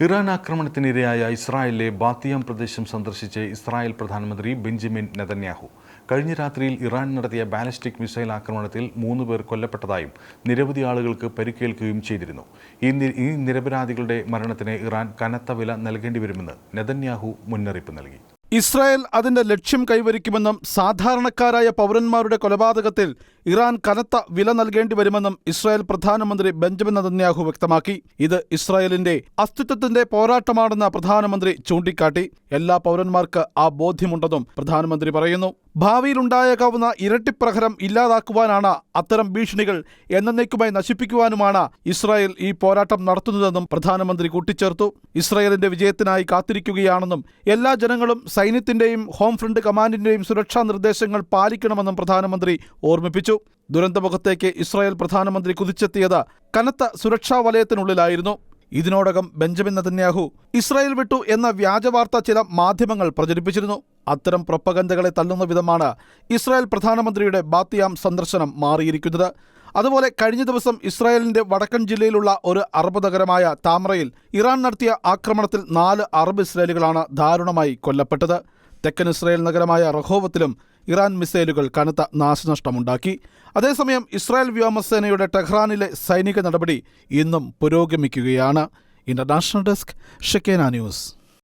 Iran ആക്രമണത്തിനിരയായ ഇസ്രായേലിലെ ബാത്തിയം പ്രദേശം സന്ദർശിച്ച് ഇസ്രായേൽ പ്രധാനമന്ത്രി ബെഞ്ചമിൻ നെതന്യാഹു കഴിഞ്ഞ രാത്രിയിൽ ഇറാൻ നടത്തിയ ബാലിസ്റ്റിക് മിസൈൽ ആക്രമണത്തിൽ 3 പേർ കൊല്ലപ്പെട്ടതായും നിരവധി ആളുകൾക്ക് പരിക്കേൽക്കുകയും ചെയ്തിരുന്നു. ഈ നിരപരാധികളുടെ മരണത്തിന് ഇറാൻ കനത്ത വില നൽകേണ്ടി വരുമെന്ന് നെതന്യാഹു മുന്നറിയിപ്പ് നൽകി. ഇസ്രായേൽ അതിന്റെ ലക്ഷ്യം കൈവരിക്കുമെന്നും സാധാരണക്കാരായ പൗരന്മാരുടെ കൊലപാതകത്തിൽ ഇറാൻ കനത്ത വില നൽകേണ്ടി വരുമെന്നും ഇസ്രായേൽ പ്രധാനമന്ത്രി ബെഞ്ചമിൻ നെതന്യാഹു വ്യക്തമാക്കി. ഇത് ഇസ്രായേലിന്റെ അസ്തിത്വത്തിന്റെ പോരാട്ടമാണെന്ന് പ്രധാനമന്ത്രി ചൂണ്ടിക്കാട്ടി. എല്ലാ പൗരന്മാർക്ക് ആ ബോധ്യമുണ്ടെന്നും പ്രധാനമന്ത്രി പറയുന്നു. ഭാവിയിലുണ്ടായേക്കാവുന്ന ഇരട്ടിപ്രഹരം ഇല്ലാതാക്കുവാനാണ്, അത്തരം ഭീഷണികൾ എന്നേക്കുമായി നശിപ്പിക്കുവാനുമാണ് ഇസ്രായേൽ ഈ പോരാട്ടം നടത്തുന്നതെന്നും പ്രധാനമന്ത്രി കൂട്ടിച്ചേർത്തു. ഇസ്രായേലിന്റെ വിജയത്തിനായി കാത്തിരിക്കുകയാണെന്നും എല്ലാ ജനങ്ങളും സൈന്യത്തിന്റെയും ഹോം ഫ്രണ്ട് കമാൻഡിന്റെയും സുരക്ഷാ നിർദ്ദേശങ്ങൾ പാലിക്കണമെന്നും പ്രധാനമന്ത്രി ഓർമ്മിപ്പിച്ചു. ദുരന്തമുഖത്തേക്ക് ഇസ്രായേൽ പ്രധാനമന്ത്രി കുതിച്ചെത്തിയത് കനത്ത സുരക്ഷാ വലയത്തിനുള്ളിലായിരുന്നു. ഇതിനോടകം ബെഞ്ചമിൻ നെതന്യാഹു ഇസ്രായേൽ വിട്ടു എന്ന വ്യാജവാർത്ത ചില മാധ്യമങ്ങൾ പ്രചരിപ്പിച്ചിരുന്നു. അത്തരം പ്രൊപ്പഗൻഡകളെ തള്ളുന്ന വിധമാണ് ഇസ്രായേൽ പ്രധാനമന്ത്രിയുടെ ബാത്തിയാം സന്ദർശനം മാറിയിരിക്കുന്നത്. അതുപോലെ കഴിഞ്ഞ ദിവസം ഇസ്രായേലിന്റെ വടക്കൻ ജില്ലയിലുള്ള ഒരു അറബ് നഗരമായ താമ്രയിൽ ഇറാൻ നടത്തിയ ആക്രമണത്തിൽ 4 അറബ് ഇസ്രായേലുകളാണ് ദാരുണമായി കൊല്ലപ്പെട്ടത്. തെക്കൻ ഇസ്രായേൽ നഗരമായ റഹോവത്തിലും ഇറാൻ മിസൈലുകൾ കനത്ത നാശനഷ്ടമുണ്ടാക്കി. അതേസമയം ഇസ്രായേൽ വ്യോമസേനയുടെ ടെഹ്റാനിലെ സൈനിക നടപടി ഇന്നും പുരോഗമിക്കുകയാണ്. ഇന്റർനാഷണൽ ഡെസ്ക്, ഷെക്കേന ന്യൂസ്.